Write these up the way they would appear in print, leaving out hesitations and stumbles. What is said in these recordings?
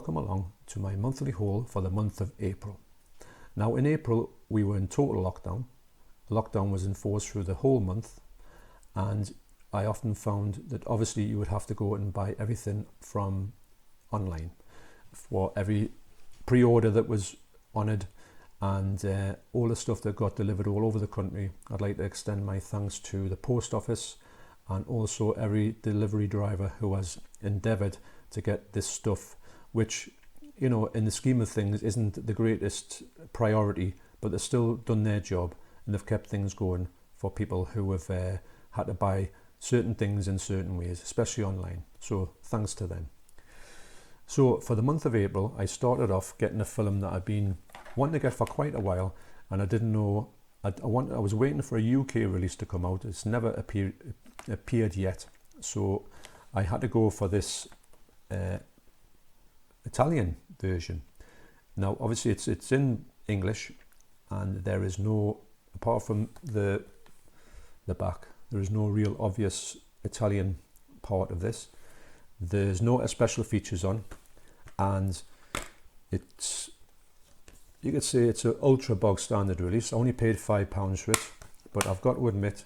welcome along to my monthly haul for the month of April. Now in April we were in total lockdown. Lockdown was enforced through the whole month, and I often found that obviously you would have to go and buy everything from online for every pre-order that was honoured, and all the stuff that got delivered all over the country. I'd like to extend my thanks to the post office and also every delivery driver who has endeavoured to get this stuff, which, you know, in the scheme of things isn't the greatest priority, but they've still done their job and they've kept things going for people who have had to buy certain things in certain ways, especially online. So thanks to them. So for the month of April, I started off getting a film that I've been wanting to get for quite a while, and I didn't know, I was waiting for a UK release to come out. It's never appeared yet, so I had to go for this Italian version. Now obviously it's in English, and there is no, apart from the back, there is no real obvious Italian part of this. There's no special features on, and it's, you could say it's an ultra bog standard release. I only paid £5 for it, but I've got to admit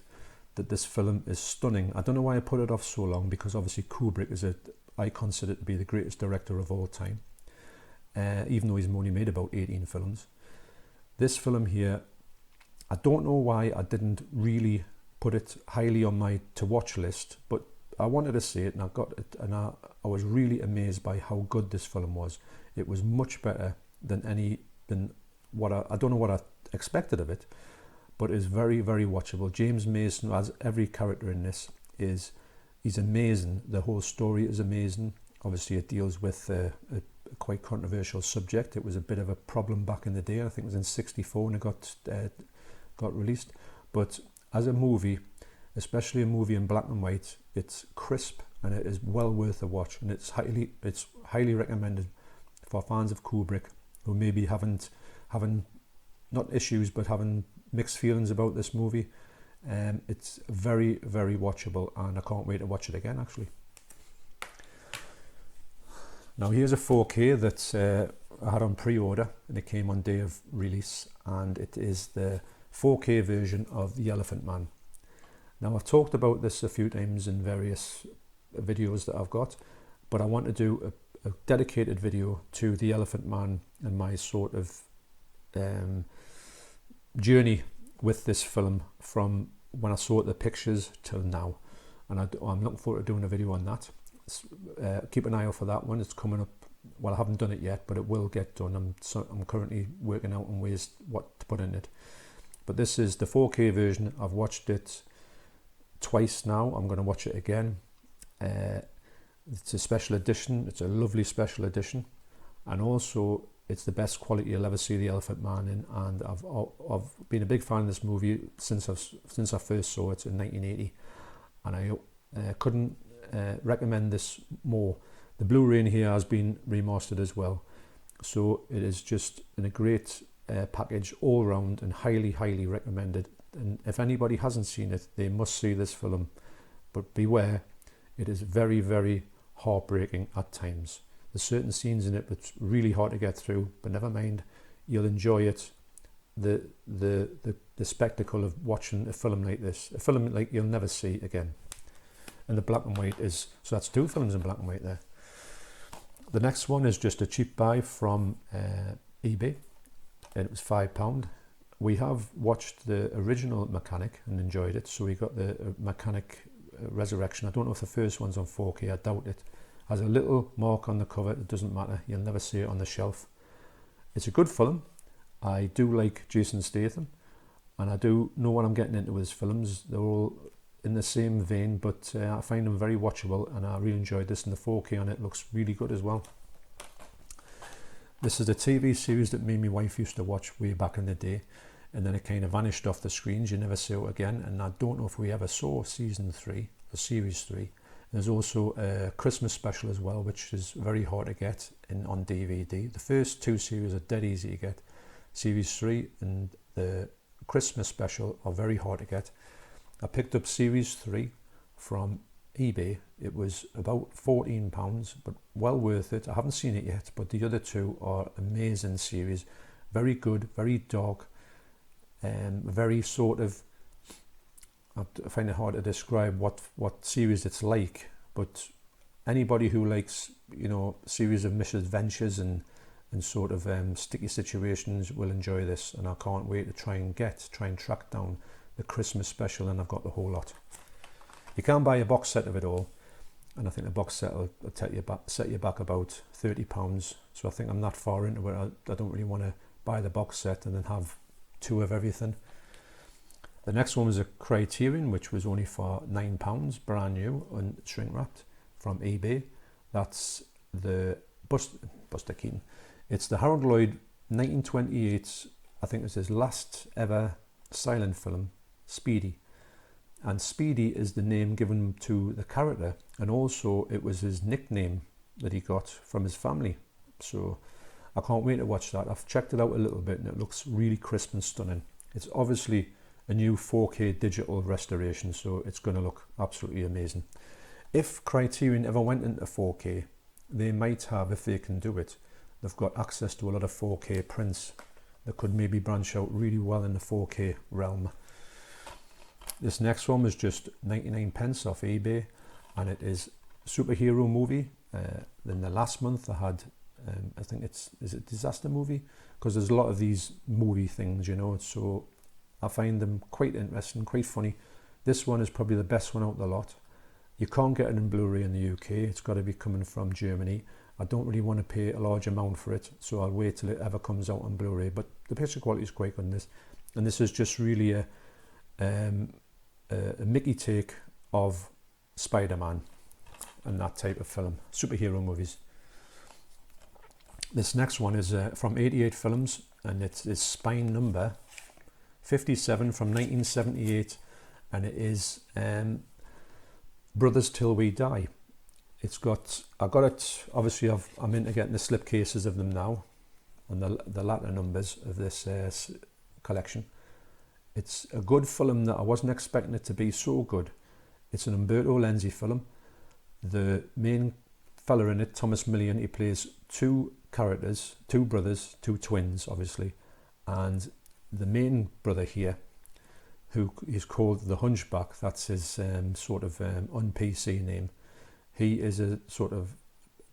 that this film is stunning. I don't know why I put it off so long, because obviously Kubrick is I consider to be the greatest director of all time, even though he's only made about 18 films. This film here, I don't know why I didn't really put it highly on my to watch list, but I wanted to see it and I got it, and I was really amazed by how good this film was. It was much better than what I don't know what I expected of it, but it's very, very watchable. James Mason, as every character in this, he's amazing. The whole story is amazing. Obviously it deals with a quite controversial subject. It was a bit of a problem back in the day. I think it was in '64 when it got released. But as a movie, especially a movie in black and white, it's crisp and it is well worth a watch, and it's highly recommended for fans of Kubrick who maybe having not issues but having mixed feelings about this movie. It's very, very watchable, and I can't wait to watch it again actually. Now here's a 4K that I had on pre-order, and it came on day of release, and it is the 4K version of The Elephant Man. Now I've talked about this a few times in various videos that I've got, but I want to do a dedicated video to The Elephant Man and my sort of journey with this film from when I saw the pictures till now, and I'm looking forward to doing a video on that. Keep an eye out for that one. It's coming up. Well, I haven't done it yet, but it will get done. I'm currently working out on ways what to put in it. But this is the 4K version. I've watched it twice now. I'm going to watch it again. It's a special edition. It's a lovely special edition, and also it's the best quality you'll ever see The Elephant Man in. And I've been a big fan of this movie since I first saw it in 1980, and I couldn't recommend this more. The Blu-ray in here has been remastered as well, so it is just in a great package all round, and highly recommended. And if anybody hasn't seen it, they must see this film, but beware, it is very, very heartbreaking at times. There's certain scenes in it that's really hard to get through, but never mind, you'll enjoy it. The spectacle of watching a film like this, a film like you'll never see again. And the black and white is, so that's two films in black and white there. The next one is just a cheap buy from eBay, and it was £5. We have watched the original Mechanic and enjoyed it, so we got the Mechanic Resurrection. I don't know if the first one's on 4K, I doubt it. Has a little mark on the cover, it doesn't matter, you'll never see it on the shelf. It's a good film. I do like Jason Statham, and I do know what I'm getting into with his films. They're all in the same vein, but I find them very watchable, and I really enjoyed this, and the 4K on it looks really good as well. This is a TV series that me and my wife used to watch way back in the day, and then it kind of vanished off the screens. You never saw it again, and I don't know if we ever saw season 3 or series 3. There's also a Christmas special as well, which is very hard to get on DVD. The first two series are dead easy to get. Series 3 and the Christmas special are very hard to get. I picked up series 3 from eBay. It was about £14, but well worth it. I haven't seen it yet, but the other two are amazing series. Very good, very dark, very sort of, I find it hard to describe what series it's like, but anybody who likes, you know, series of misadventures and sort of sticky situations will enjoy this, and I can't wait to try and track down the Christmas special, and I've got the whole lot. You can buy a box set of it all, and I think the box set will set you back about £30. So I think I'm not far into it. I don't really want to buy the box set and then have two of everything. The next one was a Criterion, which was only for £9, brand new and shrink wrapped from eBay. That's the Buster Keaton. It's the Harold Lloyd 1928, I think it's his last ever silent film, Speedy. And Speedy is the name given to the character, and also it was his nickname that he got from his family. So I can't wait to watch that. I've checked it out a little bit and it looks really crisp and stunning. It's obviously a new 4K digital restoration, so it's going to look absolutely amazing. If Criterion ever went into 4K, they might have, if they can do it, they've got access to a lot of 4K prints that could maybe branch out really well in the 4K realm. This next one was just 99p off eBay, and it is a superhero movie. In the last month I had, I think is it disaster movie? Because there's a lot of these movie things, you know, so I find them quite interesting, quite funny. This one is probably the best one out of the lot. You can't get it in Blu-ray in the UK, it's got to be coming from Germany. I don't really want to pay a large amount for it, so I'll wait till it ever comes out on Blu-ray, but the picture quality is great on this, and this is just really a Mickey take of Spider-Man and that type of film, superhero movies. This next one is from 88 Films, and it's spine number 57 from 1978, and it is Brothers Till We Die. I got it, obviously I'm into getting the slipcases of them now, and the latter numbers of this collection. It's a good film that I wasn't expecting it to be so good. It's an Umberto Lenzi film. The main fella in it, Thomas Millian, he plays two characters, two brothers, two twins, obviously. And the main brother here, who is called the Hunchback, that's his sort of un-PC name. He is a sort of,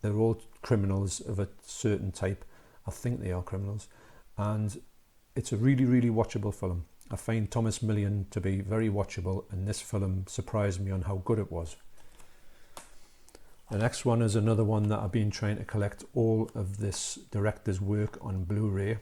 they're all criminals of a certain type. I think they are criminals. And it's a really, really watchable film. I find Thomas Millian to be very watchable, and this film surprised me on how good it was. The next one is another one that I've been trying to collect all of this director's work on Blu-ray.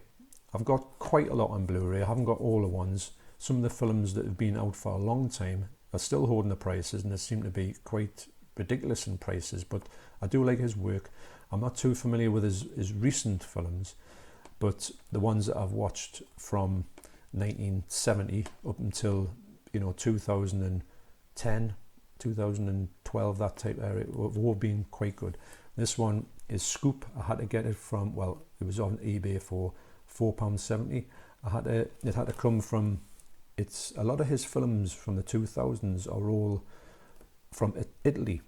I've got quite a lot on Blu-ray. I haven't got all the ones. Some of the films that have been out for a long time are still holding the prices, and they seem to be quite ridiculous in prices, but I do like his work. I'm not too familiar with his recent films, but the ones that I've watched from 1970 up until 2010, 2012, that type area, have all been quite good. This one is Scoop. I had to get it from, well, it was on eBay for £4.70. It had to come from, it's a lot of his films from the 2000s are all from Italy.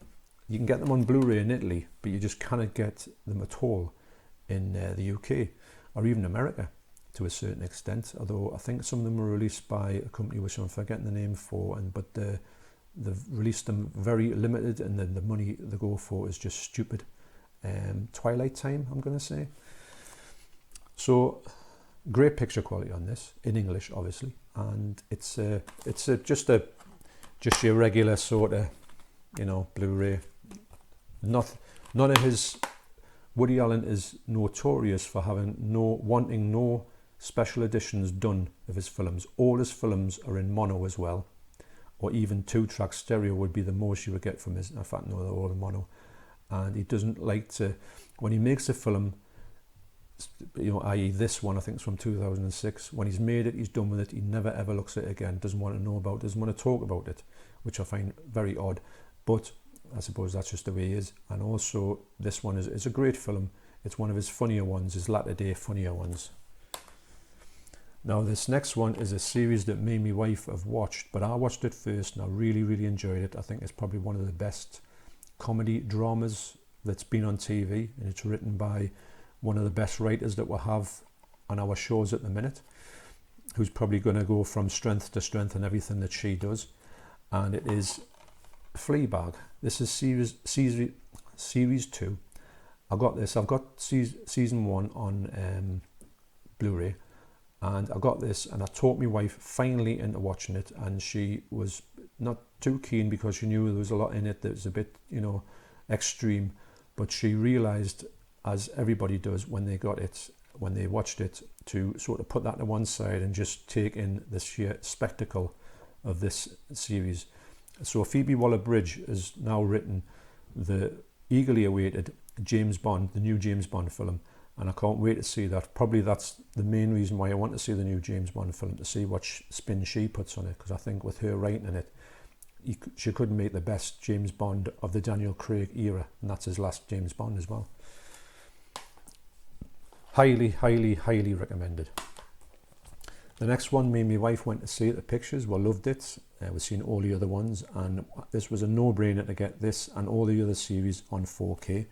You can get them on Blu-ray in Italy, but you just cannot get them at all in the UK or even America to a certain extent, although I think some of them were released by a company which I'm forgetting the name for, but they've released them very limited, and then the money they go for is just stupid. Twilight Time, I'm going to say. So great picture quality on this, in English obviously, and it's just your regular sort of Blu-ray. None of his, Woody Allen is notorious for wanting no special editions done of his films. All his films are in mono as well, or even 2-track stereo would be the most you would get from his. In fact, no, they're all in mono. And he doesn't like to, when he makes a film, i.e. this one, I think it's from 2006, when he's made it, he's done with it, he never ever looks at it again, doesn't want to know about it, doesn't want to talk about it, which I find very odd, but I suppose that's just the way he is. And also this one is a great film. It's one of his funnier ones, his latter day funnier ones. Now this next one is a series that me and my wife have watched, but I watched it first and I really enjoyed it. I think it's probably one of the best comedy dramas that's been on TV, and it's written by one of the best writers that we have on our shows at the minute, who's probably going to go from strength to strength in everything that she does, and it is Fleabag. This is series 2. I've got season 1 on Blu-ray, and I got this and I talked my wife finally into watching it, and she was not too keen because she knew there was a lot in it that was a bit, you know, extreme, but she realized, as everybody does when they watched it, to sort of put that to one side and just take in the sheer spectacle of this series. So Phoebe Waller-Bridge has now written the eagerly awaited James Bond, the new James Bond film, and I can't wait to see that. Probably that's the main reason why I want to see the new James Bond film, to see what spin she puts on it, because I think with her writing in it, she could make the best James Bond of the Daniel Craig era, and that's his last James Bond as well. Highly recommended. The next one, me and my wife went to see at the pictures. We loved it. We've seen all the other ones, and this was a no-brainer to get this and all the other series on 4K.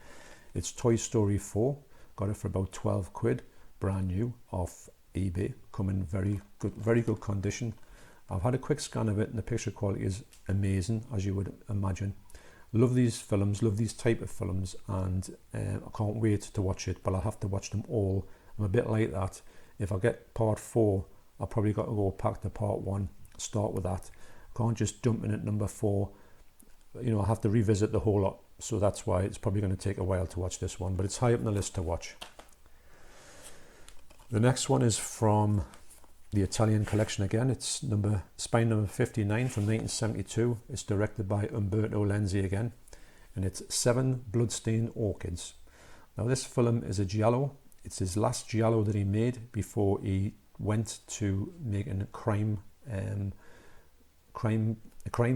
It's Toy Story 4. Got it for about 12 quid, brand new, off eBay. Come in very good condition. I've had a quick scan of it, and the picture quality is amazing, as you would imagine. Love these films, love these type of films, and I can't wait to watch it, but I'll have to watch them all. I'm a bit like that. If I get part 4, I've probably got to go back to part 1, start with that. I can't just jump in at number 4. You know, I have to revisit the whole lot, so that's why it's probably going to take a while to watch this one, but it's high up on the list to watch. The next one is from the Italian collection again. It's spine number 59 from 1972. It's directed by Umberto Lenzi again, and it's 7 Bloodstained Orchids. Now this film is a giallo. It's his last giallo that he made before he went to making a crime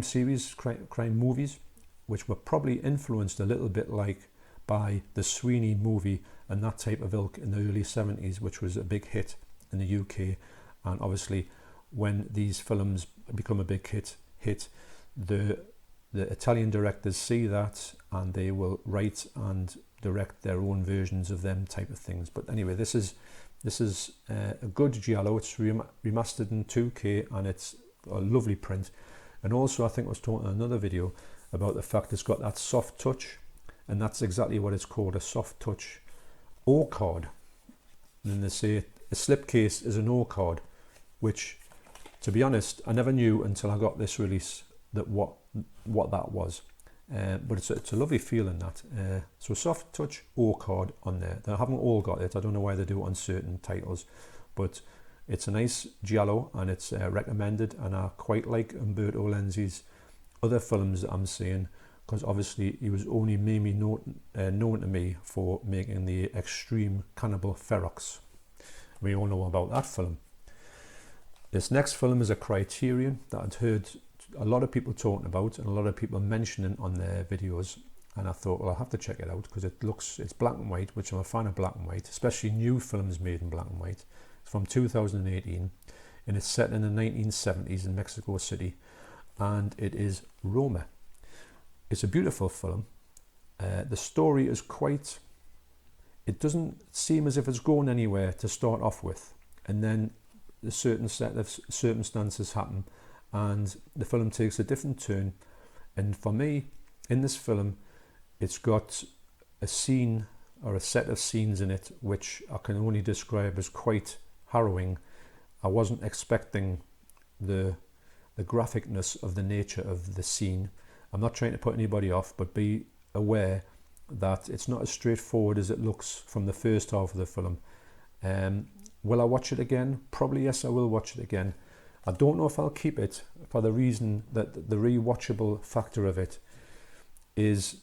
series, crime movies, which were probably influenced a little bit like by the Sweeney movie and that type of ilk in the early 70s, which was a big hit in the UK. And obviously when these films become a big hit, the Italian directors see that, and they will write and direct their own versions of them type of things. But anyway, this is a good giallo. It's remastered in 2K, and it's a lovely print. And also, I think I was talking in another video about the fact it's got that soft touch, and that's exactly what it's called, a soft touch O card. And then they say a slipcase is an O card, which, to be honest, I never knew until I got this release that what that was. But it's a lovely feeling, that. So soft touch O card on there. They haven't all got it. I don't know why they do it on certain titles, but it's a nice giallo, and it's recommended. And I quite like Umberto Lenzi's other films that I'm seeing, because obviously he was only mainly known to me for making the extreme Cannibal Ferox. We all know about that film. This next film is a Criterion that I'd heard a lot of people talking about and a lot of people mentioning on their videos, and I thought, well, I'll have to check it out, because it's black and white, which I'm a fan of black and white, especially new films made in black and white. It's from 2018, and it's set in the 1970s in Mexico City, and it is Roma. It's a beautiful film. The story is it doesn't seem as if it's going anywhere to start off with, and then a certain set of circumstances happen, and the film takes a different turn. And for me, in this film, it's got a scene or a set of scenes in it which I can only describe as quite harrowing. I wasn't expecting the graphicness of the nature of the scene. I'm not trying to put anybody off, but be aware that it's not as straightforward as it looks from the first half of the film. Will I watch it again? Probably yes, I will watch it again. I don't know if I'll keep it, for the reason that the rewatchable factor of it is,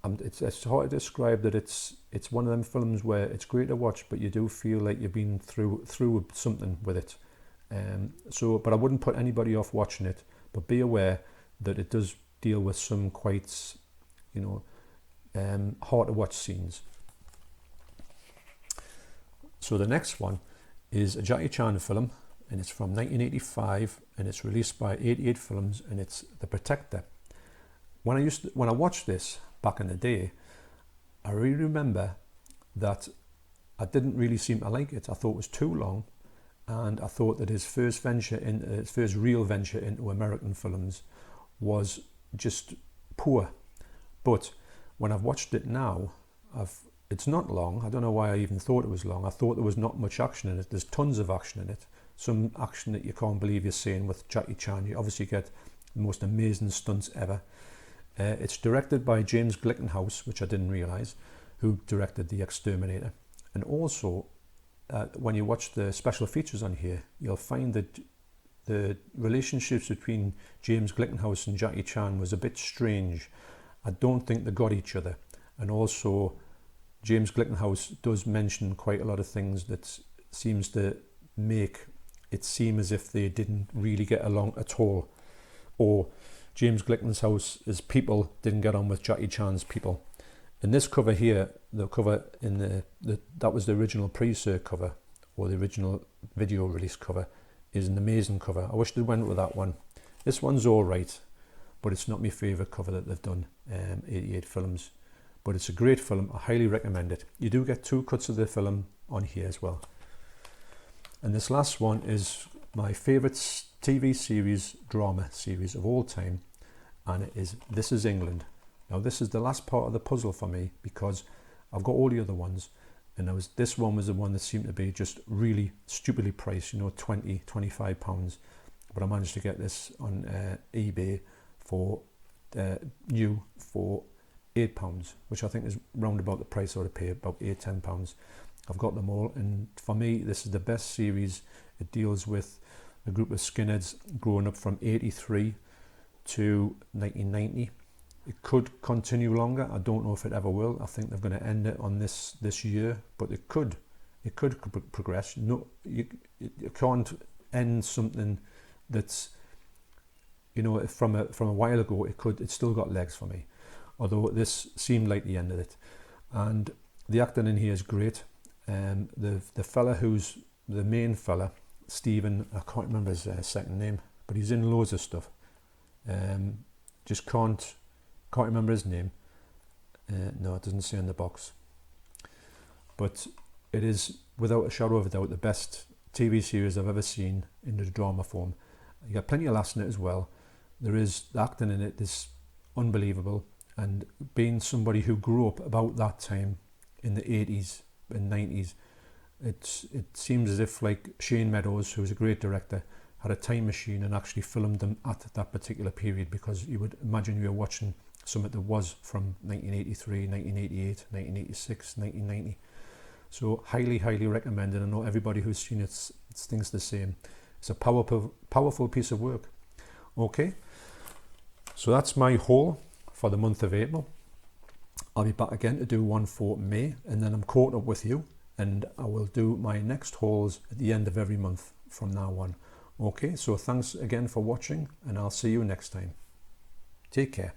it's hard to describe, that it's one of them films where it's great to watch, but you do feel like you've been through something with it. But I wouldn't put anybody off watching it, but be aware that it does deal with some quite, hard to watch scenes. So the next one is a Jackie Chan film, and it's from 1985, and it's released by 88 Films, and it's The Protector. When I watched this back in the day, I really remember that I didn't really seem to like it. I thought it was too long, and I thought that his first real venture into American films was just poor. But when I've watched it now, it's not long. I don't know why I even thought it was long. I thought there was not much action in it. There's tons of action in it. Some action that you can't believe you're seeing with Jackie Chan. You obviously get the most amazing stunts ever. It's directed by James Glickenhaus, which I didn't realise, who directed The Exterminator. And also, when you watch the special features on here, you'll find that the relationships between James Glickenhaus and Jackie Chan was a bit strange. I don't think they got each other. And also, James Glickenhaus does mention quite a lot of things that seems to make it seem as if they didn't really get along at all. Or James Glickenhaus's people didn't get on with Jackie Chan's people. In this cover here, the cover in that was the original pre-cert cover, or the original video release cover, is an amazing cover. I wish they went with that one. This one's all right, but it's not my favourite cover that they've done, 88 Films. But it's a great film. I highly recommend it. You do get 2 cuts of the film on here as well. And this last one is my favourite TV series, drama series of all time, and it is This Is England. Now this is the last part of the puzzle for me, because I've got all the other ones, and this one was the one that seemed to be just really stupidly priced, you know, £20-25, but I managed to get this on eBay for new for £8, which I think is round about the price I would pay, about £8-10. I've got them all, and for me this is the best series. It deals with a group of skinheads growing up from 83 to 1990. It could continue longer. I don't know if it ever will. I think they're going to end it on this year, but it could progress. No, you can't end something that's, you know, from a while ago. It's still got legs for me, although this seemed like the end of it. And the acting in here is great. The fella who's the main fella, Stephen, I can't remember his second name, but he's in loads of stuff. Just can't remember his name. No, it doesn't say on the box. But it is, without a shadow of a doubt, the best TV series I've ever seen in the drama form. You got plenty of laughs in it as well. The acting in it is unbelievable. And being somebody who grew up about that time in the 80s and 90s, it seems as if like Shane Meadows, who's a great director, had a time machine and actually filmed them at that particular period, because you would imagine you were watching something that was from 1983, 1988, 1986, 1990. So highly recommended. I know everybody who's seen it thinks the same. It's a powerful piece of work. Okay, so that's my haul for the month of April. I'll be back again to do one for May, and then I'm caught up with you, and I will do my next hauls at the end of every month from now on. Okay, so thanks again for watching, and I'll see you next time. Take care.